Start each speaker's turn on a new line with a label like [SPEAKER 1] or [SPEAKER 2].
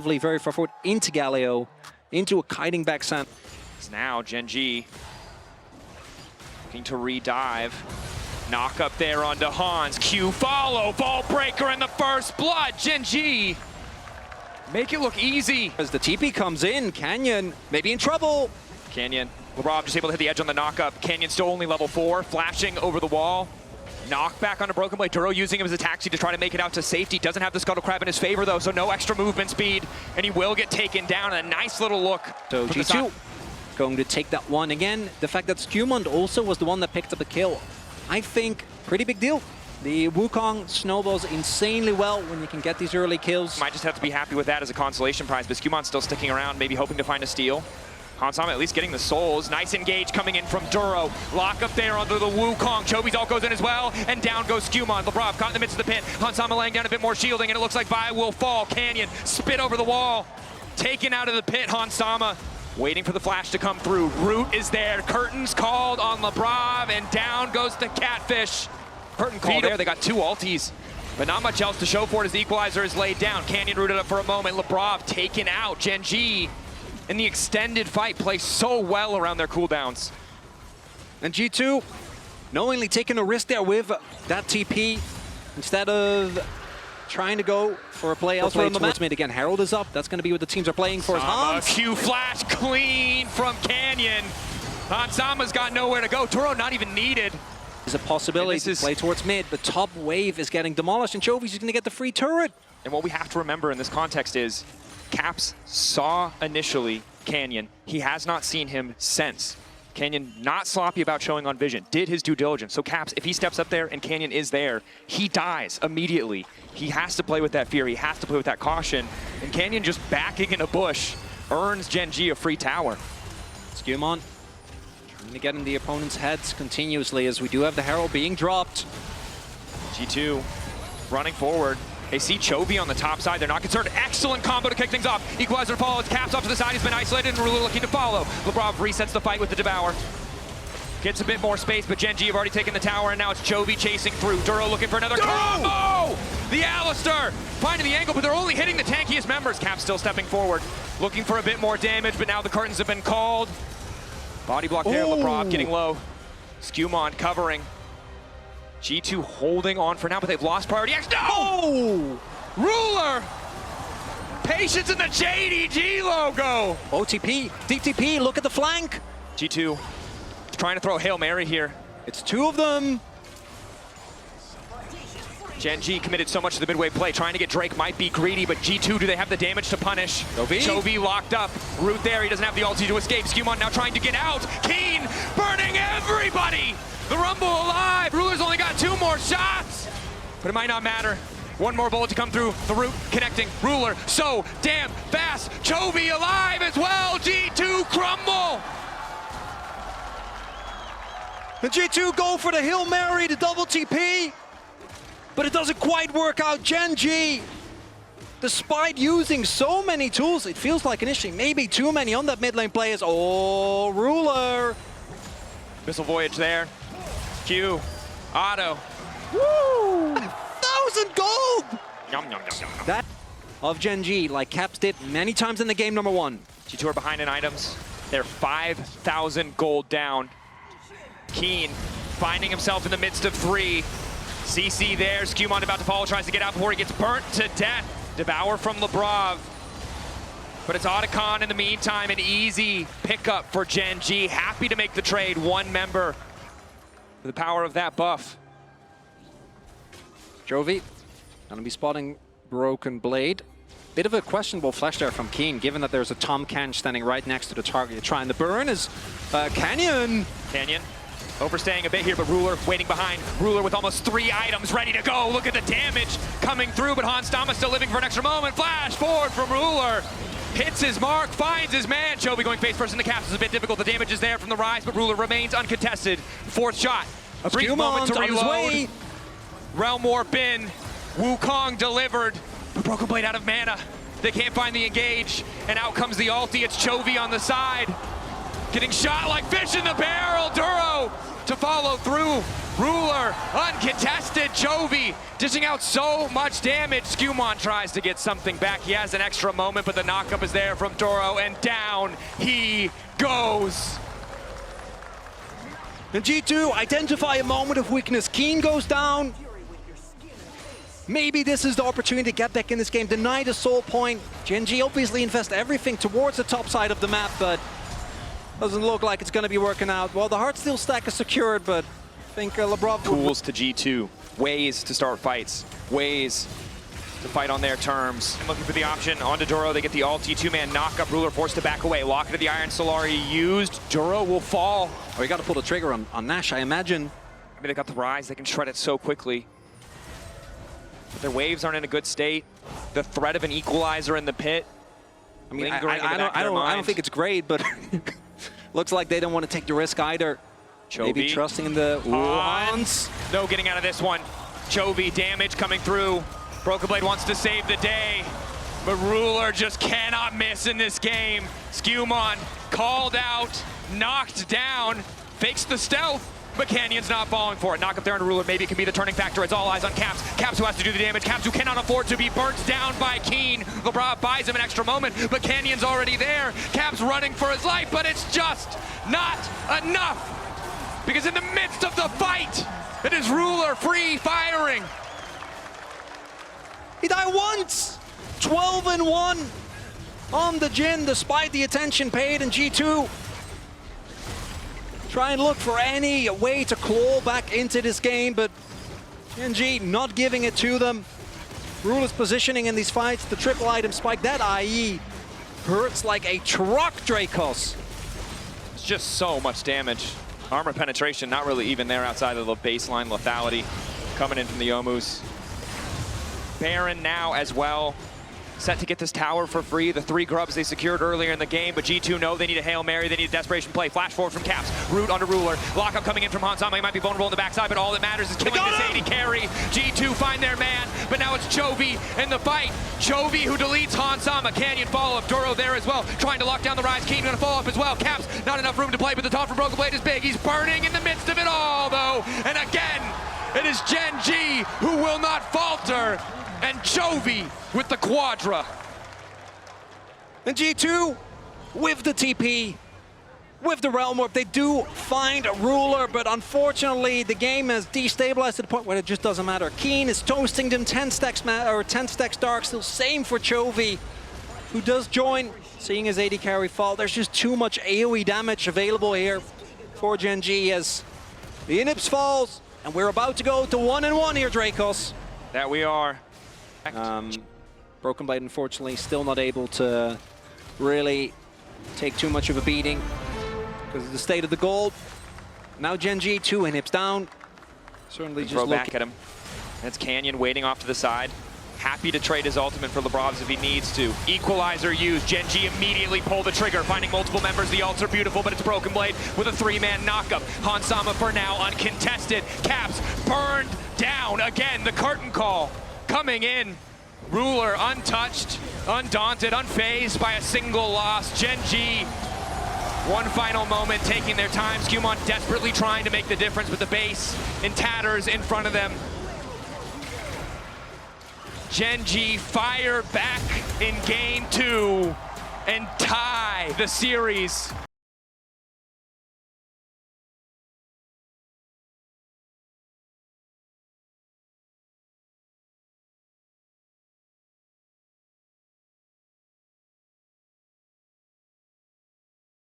[SPEAKER 1] Very far forward into Galio, into a kiting back sand.
[SPEAKER 2] Now Gen.G looking to re-dive. Knock up there onto Hans. Q follow, ball breaker in the first blood. Gen.G make it look easy.
[SPEAKER 1] As the TP comes in, Canyon maybe in trouble.
[SPEAKER 2] Canyon, LeBron just able to hit the edge on the knockup. Canyon still only level 4, flashing over the wall. Knock back onto Broken Blade. Duro using him as a taxi to try to make it out to safety. Doesn't have the Scuttle Crab in his favor though, so no extra movement speed, and he will get taken down. A nice little look.
[SPEAKER 1] So G2 going to take that one again. The fact that Skewmond also was the one that picked up the kill, I think pretty big deal. The Wukong snowballs insanely well when you can get these early kills.
[SPEAKER 2] Might just have to be happy with that as a consolation prize, but Skewmond's still sticking around, maybe hoping to find a steal. Hansama at least getting the souls. Nice engage coming in from Duro. Lock up there under the Wukong. Chobi's ult goes in as well, and down goes Skewmond. Lebrov caught in the midst of the pit. Hansama laying down a bit more shielding, and it looks like Vi will fall. Canyon spit over the wall. Taken out of the pit, Hansama. Waiting for the flash to come through. Root is there. Curtains called on Lebrov, and down goes the Catfish. Curtain call there. They got 2 ultis, but not much else to show for it as the equalizer is laid down. Canyon rooted up for a moment. Lebrov taken out. Gen.G in the extended fight plays so well around their cooldowns.
[SPEAKER 1] And G2 knowingly taking a risk there with that TP instead of trying to go for a play elsewhere on the map. Mid again. Herald is up. That's going to be what the teams are playing for.
[SPEAKER 2] Q flash clean from Canyon. Hansama's got nowhere to go. Duro not even needed.
[SPEAKER 1] There's a possibility to play towards mid, but top wave is getting demolished, and Chovi's going to get the free turret.
[SPEAKER 2] And what we have to remember in this context is Caps saw initially Canyon. He has not seen him since. Canyon not sloppy about showing on vision, did his due diligence. So Caps, if he steps up there and Canyon is there, he dies immediately. He has to play with that fear, he has to play with that caution. And Canyon just backing in a bush earns Gen.G a free tower.
[SPEAKER 1] Skewmon trying to get in the opponent's heads continuously as we do have the Herald being dropped.
[SPEAKER 2] G2 running forward. They see Chovy on the top side. They're not concerned. Excellent combo to kick things off. Equalizer follows. Caps off to the side. He's been isolated and really looking to follow. Lebrov resets the fight with the Devour. Gets a bit more space, but Gen.G have already taken the tower, and now it's Chovy chasing through. Duro looking for another combo! The Alistair finding the angle, but they're only hitting the tankiest members. Caps still stepping forward, looking for a bit more damage, but now the curtains have been called. Body block there. Lebrov getting low. Skewmon covering. G2 holding on for now, but they've lost priority. No!
[SPEAKER 1] Oh!
[SPEAKER 2] Ruler! Patience in the Gen.G logo!
[SPEAKER 1] OTP, DTP, look at the flank!
[SPEAKER 2] G2 trying to throw a Hail Mary here.
[SPEAKER 1] It's 2 of them.
[SPEAKER 2] Gen.G committed so much to the midway play. Trying to get Drake might be greedy, but G2, do they have the damage to punish? Chovy locked up. Root there, he doesn't have the ulti to escape. Skewmon now trying to get out. Keen burning everybody! The Rumble alive! Ruler's only got 2 more shots! But it might not matter. 1 more bullet to come through. The Root connecting. Ruler so damn fast. Chovy alive as well. G2 crumble!
[SPEAKER 1] The G2 go for the Hail Mary, the double TP. But it doesn't quite work out. Gen.G, despite using so many tools, it feels like initially maybe too many on that mid lane players. Oh, Ruler.
[SPEAKER 2] Missile Voyage there. Q, Auto.
[SPEAKER 1] Woo! 1,000 gold!
[SPEAKER 2] Yum, yum, yum, yum.
[SPEAKER 1] That of Gen.G, like Caps did many times in the game number 1.
[SPEAKER 2] G2 are behind in items. They're 5,000 gold down. Keen finding himself in the midst of 3. CC there, Skewmon about to follow, tries to get out before he gets burnt to death. Devour from Lebrov. But it's Otacon in the meantime, an easy pickup for Gen.G. Happy to make the trade, 1 member. The power of that buff.
[SPEAKER 1] Chovy gonna be spotting Broken Blade. Bit of a questionable flash there from Keen, given that there's a Tom Can standing right next to the target. Trying the burn is Canyon.
[SPEAKER 2] Canyon overstaying a bit here, but Ruler waiting behind. Ruler with almost 3 items ready to go. Look at the damage coming through, but Hansama still living for an extra moment. Flash forward from Ruler. Hits his mark, finds his man. Chovy going face first in the Caps is a bit difficult. The damage is there from the Rise, but Ruler remains uncontested. 4th shot. A brief moment to reload. Realm Warp in. Wukong delivered. But Broken Blade out of mana. They can't find the engage. And out comes the ulti. It's Chovy on the side. Getting shot like fish in the barrel. Duro to follow through. Ruler, uncontested. Chovy dishing out so much damage. Skewmon tries to get something back. He has an extra moment, but the knockup is there from Doro, and down he goes.
[SPEAKER 1] And G2 identify a moment of weakness. Keen goes down. Maybe this is the opportunity to get back in this game. Deny the soul point. Gen.G obviously invest everything towards the top side of the map, but doesn't look like it's going to be working out. Well, the Heartsteel stack is secured, but I think Labrov...
[SPEAKER 2] Tools to G2. Ways to start fights. Ways to fight on their terms. And looking for the option onto Doro. They get the ulti. Two-man knockup. Ruler forced to back away. Lock into the Iron Solari used. Doro will fall.
[SPEAKER 1] Oh, you got to pull the trigger on Nash, I imagine.
[SPEAKER 2] I mean, they got the Rise. They can shred it so quickly. But their waves aren't in a good state. The threat of an equalizer in the pit.
[SPEAKER 1] I mean, I don't think it's great, but looks like they don't want to take the risk either.
[SPEAKER 2] Chovy.
[SPEAKER 1] Maybe trusting in the Hans.
[SPEAKER 2] No getting out of this one. Chovy, damage coming through. Broken Blade wants to save the day, but Ruler just cannot miss in this game. Skewmon called out, knocked down, fakes the stealth, but Canyon's not falling for it. Knock up there on Ruler, maybe it can be the turning factor. It's all eyes on Caps. Caps who has to do the damage. Caps who cannot afford to be burnt down by Keen. LeBron buys him an extra moment, but Canyon's already there. Caps running for his life, but it's just not enough. Because in the midst of the fight, it is Ruler free firing.
[SPEAKER 1] He died once! 12-1 on the Jin, despite the attention paid, and G2 try and look for any way to claw back into this game, but Gen.G not giving it to them. Ruler's positioning in these fights, the triple item spike, that IE hurts like a truck, Dracos.
[SPEAKER 2] It's just so much damage. Armor penetration not really even there outside of the baseline lethality coming in from the Yomus. Baron now as well, set to get this tower for free. The 3 grubs they secured earlier in the game, but G2 know they need a Hail Mary, they need a desperation play. Flash forward from Caps, root onto Ruler. Lockup coming in from Hansama, he might be vulnerable on the backside, but all that matters is killing this AD carry. G2 find their man, but now it's Chovy in the fight. Chovy who deletes Hansama. Canyon follow-up, Doro there as well, trying to lock down the Rise. Keen gonna follow up as well. Caps, not enough room to play, but the taunt from Broken Blade is big. He's burning in the midst of it all, though. And again, it is Gen.G who will not falter. And Chovy with the quadra.
[SPEAKER 1] And G2 with the TP, with the Realm Warp, they do find a Ruler, but unfortunately the game has destabilized to the point where it just doesn't matter. Keen is toasting them 10 stacks Dark, still same for Chovy, who does join, seeing his AD carry fall. There's just too much AoE damage available here for Gen.G as the Inips falls, and we're about to go to 1-1 here, Dracos.
[SPEAKER 2] That we are.
[SPEAKER 1] Broken Blade, unfortunately, still not able to really take too much of a beating because of the state of the gold. Now Gen.G, 2 Inips down. Certainly just
[SPEAKER 2] throw back at him. That's Canyon waiting off to the side. Happy to trade his ultimate for Lebrovs if he needs to. Equalizer used. Gen.G immediately pull the trigger, finding multiple members. The ults are beautiful, but it's Broken Blade with a 3-man knockup. Hansama for now uncontested. Caps burned down again. The curtain call coming in. Ruler untouched, undaunted, unfazed by a single loss. Gen.G, one final moment, taking their time. Skewmon desperately trying to make the difference with the base in tatters in front of them. Gen.G fire back in game 2 and tie the series.